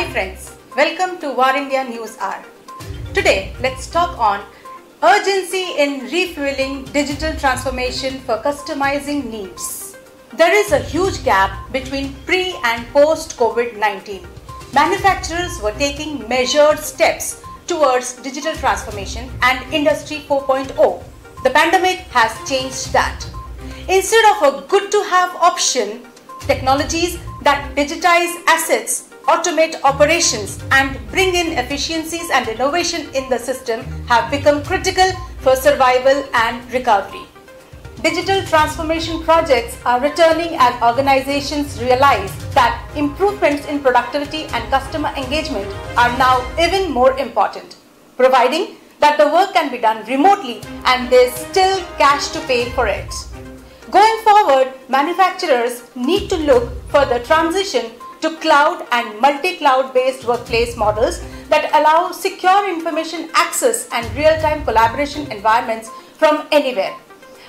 Hi friends, welcome to War India News Hour. Today, let's talk on urgency in refueling digital transformation for customizing needs. There is a huge gap between pre and post COVID-19. Manufacturers were taking measured steps towards digital transformation and Industry 4.0. The pandemic has changed that. Instead of a good to have option, technologies that digitize assets, automate operations and bring in efficiencies and innovation in the system have become critical for survival and recovery. Digital transformation projects are returning as organizations realize that improvements in productivity and customer engagement are now even more important, providing that the work can be done remotely and there's still cash to pay for it. Going forward, manufacturers need to look for the transition to cloud and multi-cloud based workplace models that allow secure information access and real-time collaboration environments from anywhere.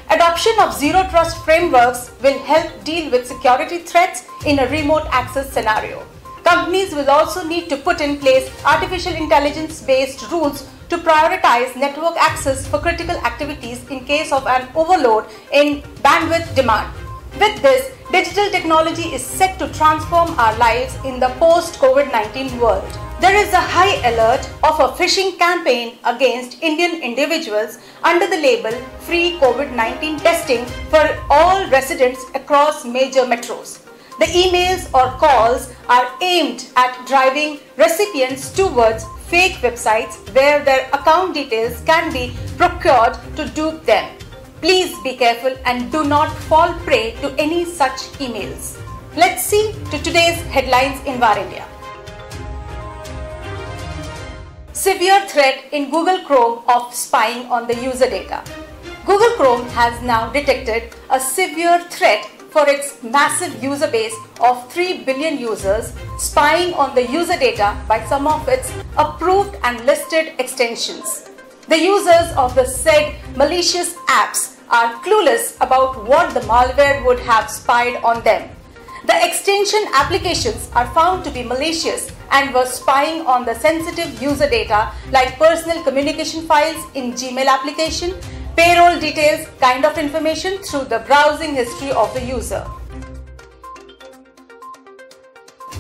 Adoption of zero trust frameworks will help deal with security threats in a remote access scenario. Companies will also need to put in place artificial intelligence based rules to prioritize network access for critical activities in case of an overload in bandwidth demand. With this, digital technology is set to transform our lives in the post-COVID-19 world. There is a high alert of a phishing campaign against Indian individuals under the label Free COVID-19 Testing for all residents across major metros. The emails or calls are aimed at driving recipients towards fake websites where their account details can be procured to dupe them. Please be careful and do not fall prey to any such emails. Let's see to today's headlines in War India. Severe threat in Google Chrome of spying on the user data. Google Chrome has now detected a severe threat for its massive user base of 3 billion users spying on the user data by some of its approved and listed extensions. The users of the said malicious apps are clueless about what the malware would have spied on them. The extension applications are found to be malicious and were spying on the sensitive user data like personal communication files in Gmail application, payroll details kind of information through the browsing history of the user.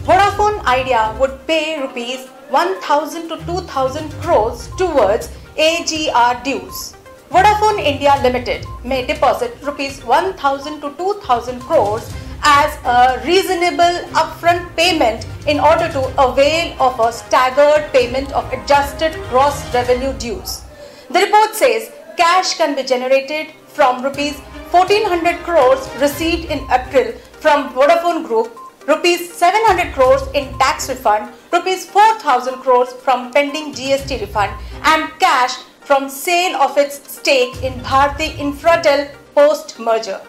Vodafone Idea would pay rupees 1000 to 2000 crores towards AGR dues. Vodafone India Limited may deposit rupees 1000 to 2000 crores as a reasonable upfront payment in order to avail of a staggered payment of adjusted gross revenue dues. The report says cash can be generated from rupees 1400 crores received in April from Vodafone Group, rupees 700 crores in tax refund, rupees 4000 crores from pending GST refund and cash from sale of its stake in Bharti Infratel post-merger.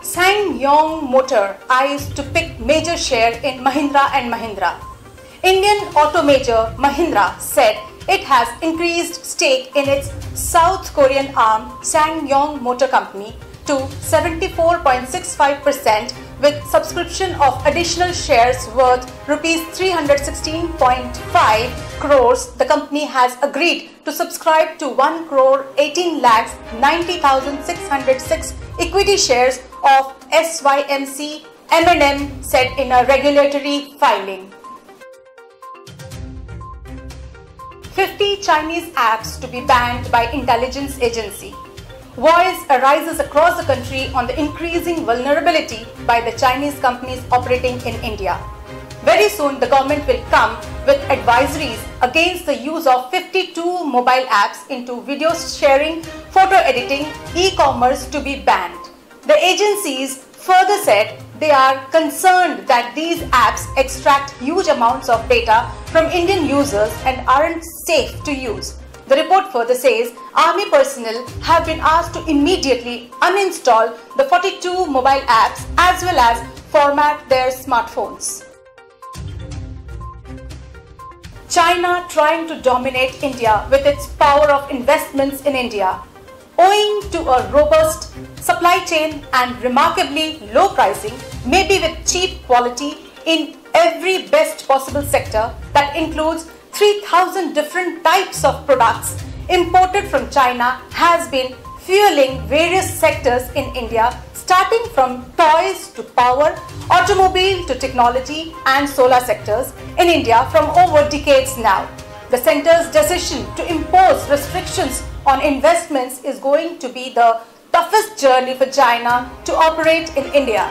SsangYong Motor eyes to pick major share in Mahindra & Mahindra. Indian auto major Mahindra said it has increased stake in its South Korean arm SsangYong Motor Company to 74.65% with subscription of additional shares worth rupees 316.5 crores. The company has agreed to subscribe to 1 crore 18 lakhs 90,606 equity shares of SYMC M&M, said in a regulatory filing. 50 Chinese apps to be banned by intelligence agency. Voice arises across the country on the increasing vulnerability by the Chinese companies operating in India. Very soon, the government will come with advisories against the use of 52 mobile apps into video sharing, photo editing, e-commerce to be banned. The agencies further said they are concerned that these apps extract huge amounts of data from Indian users and aren't safe to use. The report further says army personnel have been asked to immediately uninstall the 42 mobile apps as well as format their smartphones. China trying to dominate India with its power of investments in India. Owing to a robust supply chain and remarkably low pricing, maybe with cheap quality, in every best possible sector that includes 3,000 different types of products imported from China has been fueling various sectors in India, starting from toys to power, automobile to technology and solar sectors in India from over decades now. The centre's decision to impose restrictions on investments is going to be the toughest journey for China to operate in India.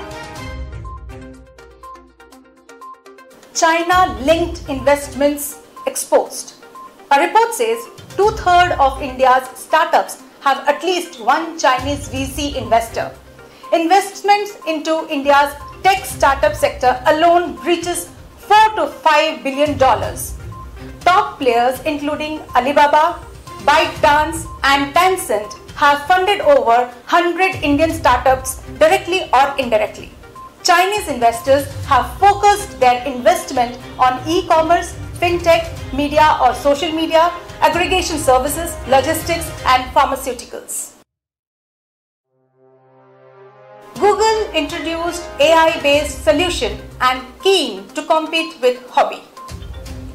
China-linked investments exposed. A report says 2/3 of India's startups have at least one Chinese VC investor. Investments into India's tech startup sector alone reaches $4 to $5 billion. Top players including Alibaba, ByteDance and Tencent have funded over 100 Indian startups directly or indirectly. Chinese investors have focused their investment on e-commerce, fintech, media or social media, aggregation services, logistics and pharmaceuticals. Google introduced AI-based solution and Keen to compete with Hobby.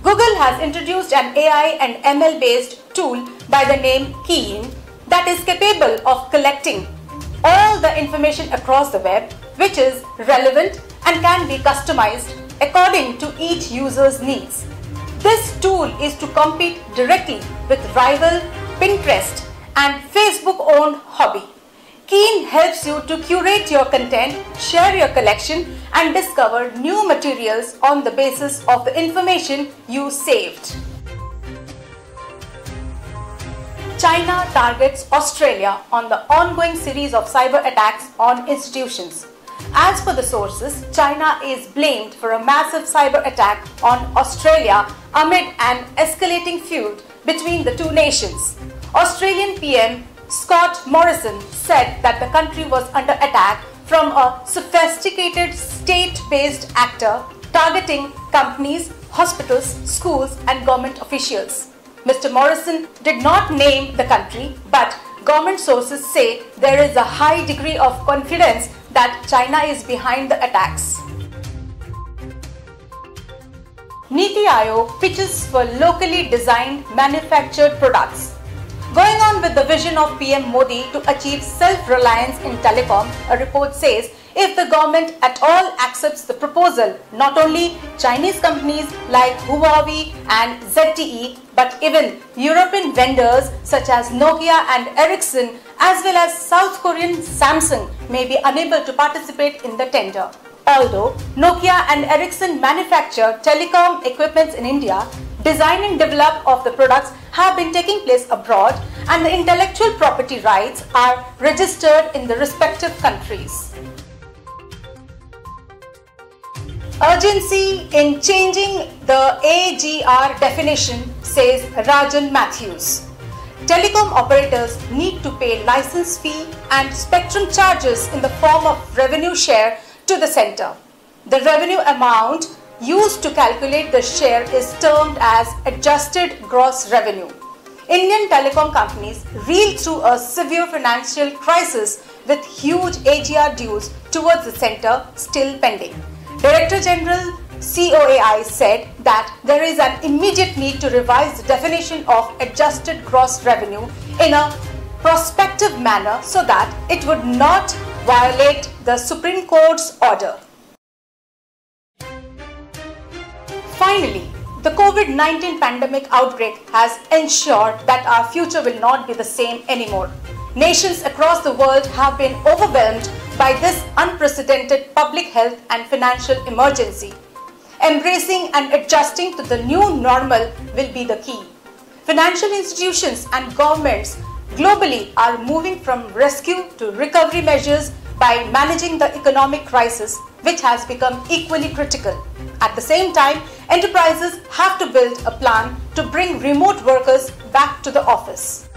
Google has introduced an AI and ML-based tool by the name Keen that is capable of collecting all the information across the web which is relevant and can be customized according to each user's needs. This tool is to compete directly with rival Pinterest and Facebook-owned Hobby. Keen helps you to curate your content, share your collection and discover new materials on the basis of the information you saved. China targets Australia on the ongoing series of cyber attacks on institutions. As per the sources, China is blamed for a massive cyber attack on Australia amid an escalating feud between the two nations. Australian PM Scott Morrison said that the country was under attack from a sophisticated state-based actor targeting companies, hospitals, schools and government officials. Mr. Morrison did not name the country, but government sources say there is a high degree of confidence that China is behind the attacks. Niti Aayog pitches for locally designed manufactured products. Going on with the vision of PM Modi to achieve self-reliance in telecom, a report says if the government at all accepts the proposal, not only Chinese companies like Huawei and ZTE, but even European vendors such as Nokia and Ericsson, as well as South Korean Samsung, may be unable to participate in the tender. Although Nokia and Ericsson manufacture telecom equipments in India, design and develop of the products have been taking place abroad and the intellectual property rights are registered in the respective countries. Urgency in changing the AGR definition, says Rajan Matthews. Telecom operators need to pay license fee and spectrum charges in the form of revenue share to the centre. The revenue amount used to calculate the share is termed as adjusted gross revenue. Indian telecom companies reel through a severe financial crisis with huge AGR dues towards the centre still pending. Director General COAI said that there is an immediate need to revise the definition of adjusted gross revenue in a prospective manner so that it would not violate the Supreme Court's order. Finally, the COVID-19 pandemic outbreak has ensured that our future will not be the same anymore. Nations across the world have been overwhelmed by this unprecedented public health and financial emergency. Embracing and adjusting to the new normal will be the key. Financial institutions and governments globally are moving from rescue to recovery measures by managing the economic crisis, which has become equally critical. At the same time, enterprises have to build a plan to bring remote workers back to the office.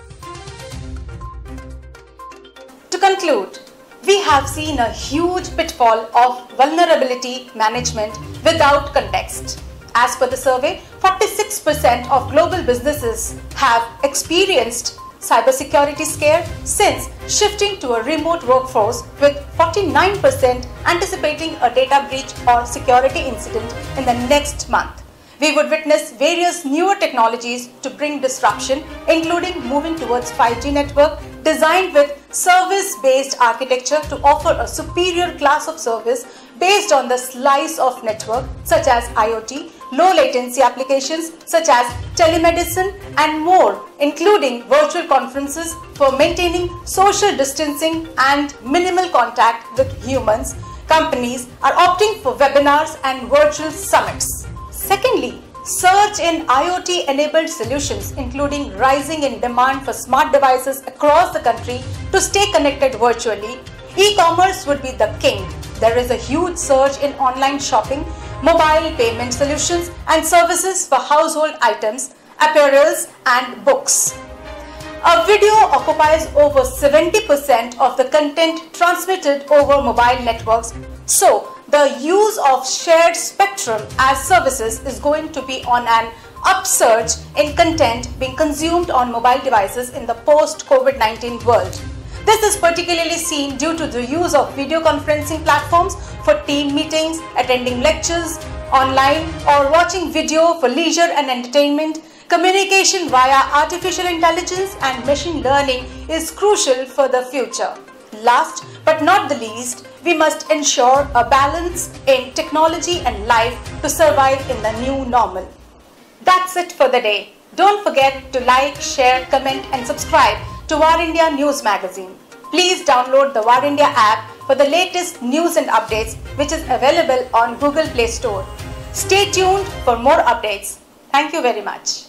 To conclude, we have seen a huge pitfall of vulnerability management without context. As per the survey, 46% of global businesses have experienced cybersecurity scare since shifting to a remote workforce, with 49% anticipating a data breach or security incident in the next month. We would witness various newer technologies to bring disruption, including moving towards 5G network designed with service-based architecture to offer a superior class of service based on the slice of network, such as IoT, low latency applications such as telemedicine and more, including virtual conferences for maintaining social distancing and minimal contact with humans. Companies are opting for webinars and virtual summits. Secondly, surge in IoT-enabled solutions, including rising in demand for smart devices across the country to stay connected virtually. E-commerce would be the king. There is a huge surge in online shopping, mobile payment solutions, and services for household items, apparels, and books. A video occupies over 70% of the content transmitted over mobile networks, so the use of shared spectrum as services is going to be on an upsurge in content being consumed on mobile devices in the post-COVID-19 world. This is particularly seen due to the use of video conferencing platforms for team meetings, attending lectures online, or watching video for leisure and entertainment. Communication via artificial intelligence and machine learning is crucial for the future. Last but not the least, we must ensure a balance in technology and life to survive in the new normal. That's it for the day. Don't forget to like, share, comment and subscribe to War India News Magazine. Please download the War India app for the latest news and updates, which is available on Google Play Store. Stay tuned for more updates. Thank you very much.